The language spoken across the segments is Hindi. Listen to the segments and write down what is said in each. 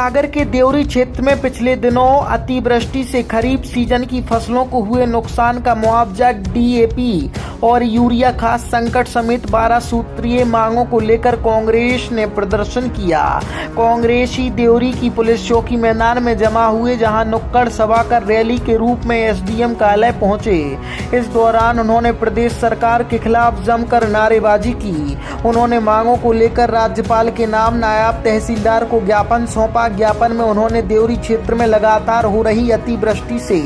सागर के देवरी क्षेत्र में पिछले दिनों अतिवृष्टि से खरीफ सीजन की फसलों को हुए नुकसान का मुआवजा, डीएपी और यूरिया खाद संकट समेत 12 सूत्रीय मांगों को लेकर कांग्रेस ने प्रदर्शन किया। कांग्रेसी देवरी की पुलिस चौकी मैदान में जमा हुए, जहां नुक्कड़ सभा कर रैली के रूप में एसडीएम कार्यालय पहुंचे। इस दौरान उन्होंने प्रदेश सरकार के खिलाफ जमकर नारेबाजी की। उन्होंने मांगों को लेकर राज्यपाल के नाम नायब तहसीलदार को ज्ञापन सौंपा। ज्ञापन में उन्होंने देवरी क्षेत्र में लगातार हो रही अतिवृष्टि से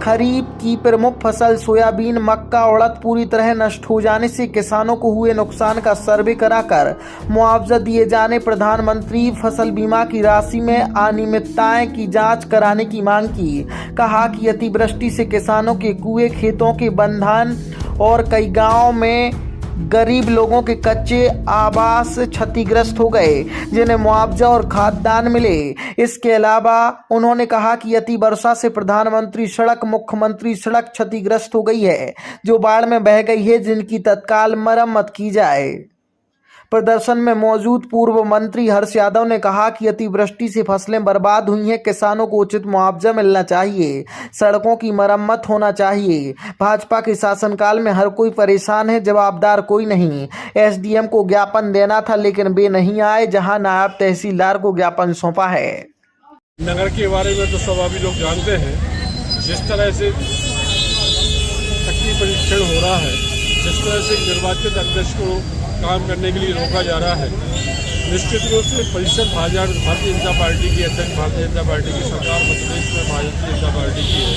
खरीफ की प्रमुख फसल सोयाबीन, मक्का, उड़द पूरी तरह नष्ट हो जाने से किसानों को हुए नुकसान का सर्वे कराकर मुआवजा दिए जाने, प्रधानमंत्री फसल बीमा की राशि में अनियमितताएं की जांच कराने की मांग की। कहा कि अतिवृष्टि से किसानों के कुएं, खेतों के बंधन और कई गांवों में गरीब लोगों के कच्चे आवास क्षतिग्रस्त हो गए, जिन्हें मुआवजा और खाद्यान्न मिले। इसके अलावा उन्होंने कहा कि अति वर्षा से प्रधानमंत्री सड़क, मुख्यमंत्री सड़क क्षतिग्रस्त हो गई है, जो बाढ़ में बह गई है, जिनकी तत्काल मरम्मत की जाए। प्रदर्शन में मौजूद पूर्व मंत्री हर्ष यादव ने कहा कि अतिवृष्टि से फसलें बर्बाद हुई हैं, किसानों को उचित मुआवजा मिलना चाहिए, सड़कों की मरम्मत होना चाहिए। भाजपा के शासनकाल में हर कोई परेशान है, जवाबदार कोई नहीं। एसडीएम को ज्ञापन देना था, लेकिन वे नहीं आए, जहां नायब तहसीलदार को ज्ञापन सौंपा है। नगर के बारे में तो सब अभी लोग जानते हैं। जिस तरह से शक्ति परीक्षण हो रहा है, जिस तरह से निर्वाचित अध्यक्ष को काम करने के लिए रोका जा रहा है, निश्चित रूप से परिषद भारतीय जनता पार्टी की अध्यक्ष भारतीय जनता पार्टी की सरकार मध्य प्रदेश में भारतीय जनता पार्टी की है।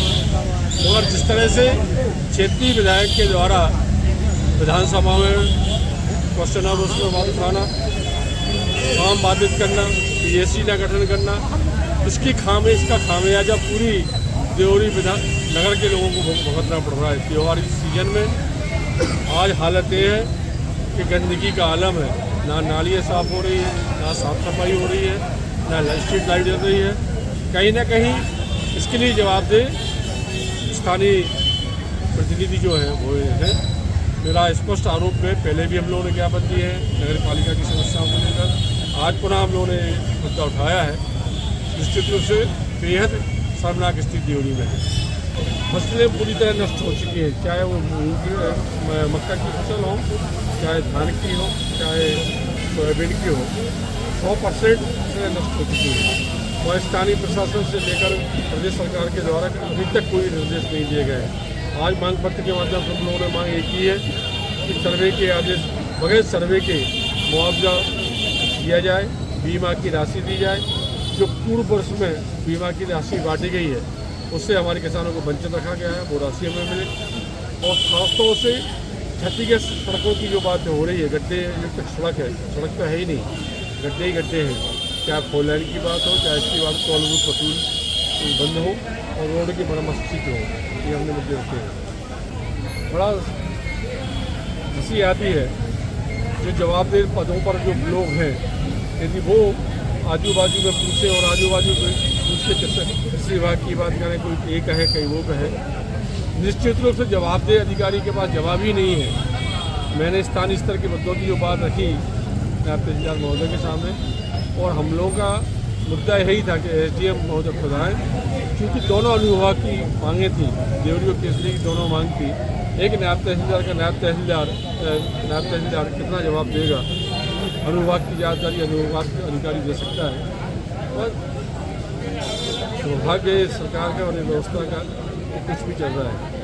और जिस तरह से क्षेत्रीय विधायक के द्वारा विधानसभा में क्वेश्चन और उसमें बात उठाना, काम बाधित करना, पीएसी का गठन करना, इसका खामियाजा पूरी देवरी नगर के लोगों को भुगतना पड़ रहा है। त्योहारी सीजन में आज हालत ये है कि गंदगी का आलम है। ना नालियाँ साफ हो रही है, ना साफ सफाई हो रही है, ना स्ट्रीट लाइट जल रही है। कहीं ना कहीं इसके लिए जवाबदेह स्थानीय प्रतिनिधि जो है वो है। मेरा स्पष्ट आरोप है, पहले भी हम लोगों ने ज्ञापन दिए हैं नगर पालिका की समस्याओं को लेकर, आज पुनः हम लोगों ने मुद्दा उठाया है। निश्चित रूप से बेहद शर्मनाक स्थिति देवरी में है। फसलें पूरी तरह नष्ट हो चुकी हैं, चाहे वो मक्का की फसल हो, चाहे धान की हो, चाहे सोयाबीन की हो, 100% फसलें नष्ट हो चुकी हैं। और स्थानीय प्रशासन से लेकर प्रदेश सरकार के द्वारा अभी तक कोई निर्देश नहीं दिए गए। आज मांग पत्र के माध्यम से हम लोगों ने मांग एक की है कि सर्वे के आदेश बगैर सर्वे के मुआवजा दिया जाए, बीमा की राशि दी जाए। जो पूर्व वर्ष में बीमा की राशि बांटी गई है, उससे हमारे किसानों को वंचित रखा गया है, वो राशि हमें मिले। और खासतौर से क्षतिग्रस्त सड़कों की जो बात हो रही है, गड्ढे युक्त सड़क है, सड़क तो है ही नहीं, गड्ढे ही गड्ढे हैं। चाहे फोर लाइन की बात हो, चाहे इसकी बात टोल बूथ वसूल बंद हो और रोड की मरम्मत ठीक हो, ये हमने मुद्दे रखे हैं। बड़ा हंसी आती है जो जवाबदेह पदों पर जो लोग हैं, यदि वो आजू बाजू में पूछे और आजू बाजू में पूछ के कृषि विभाग की बात करें, कोई ये कहे कहीं वो कहे, निश्चित रूप से जवाबदेह अधिकारी के पास जवाब ही नहीं है। मैंने स्थानीय स्तर के मुद्दों की जो बात रखी नायब तहसीलदार महोदय के सामने, और हम लोगों का मुद्दा यही था कि एसडीएम महोदय खुद आए, क्योंकि दोनों अनुविभाग की मांगें थी, देवरी और केसरी की दोनों मांग थी। एक नायब तहसीलदार कितना जवाब देगा, अनुविभाग की जानकारी अनुविभाग के अधिकारी दे सकता है। और दुर्भाग्य सरकार का और व्यवस्था का कुछ भी चल रहा है।